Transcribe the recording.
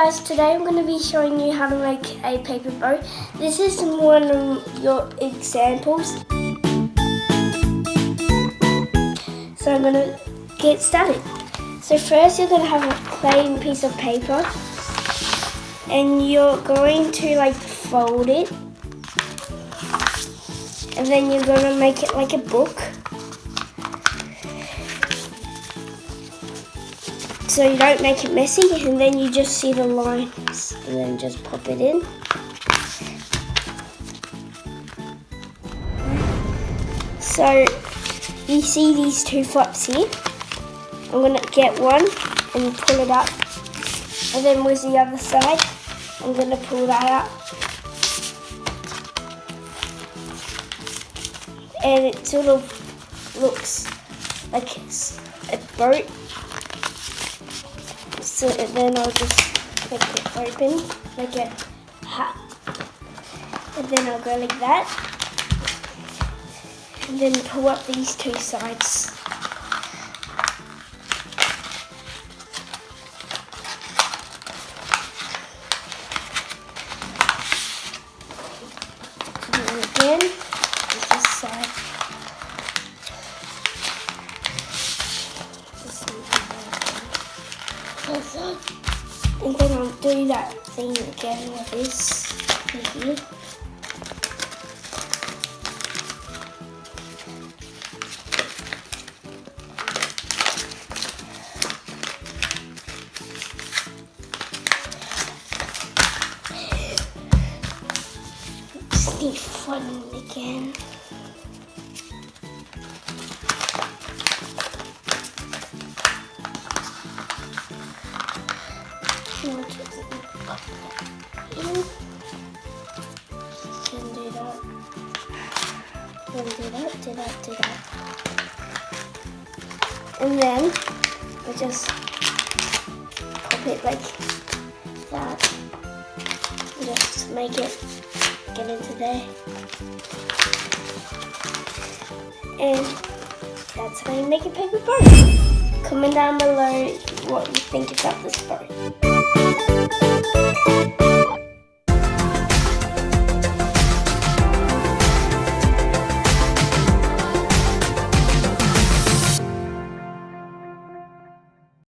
guys, today I'm going to be showing you how to make a paper boat. This is one of your examples. So I'm going to get started. So first you're going to have a plain piece of paper and you're going to fold it, and then you're going to make it like a book. So you don't make it messy, and then you just see the lines and then just pop it in. So you see these two flaps here. I'm going to get one and pull it up, and then with the other side I'm going to pull that up, and it sort of looks like a boat. So then I'll just make it open like a hat, and then I'll go like that, and then pull up these two sides. And then again, this side. And then I'll do that thing again with this here. Just need fun again. Can do that. Then do that. And then I just pop it like that. And just make it get into there. And that's how you make a paper boat. Comment down below what you think about this boat.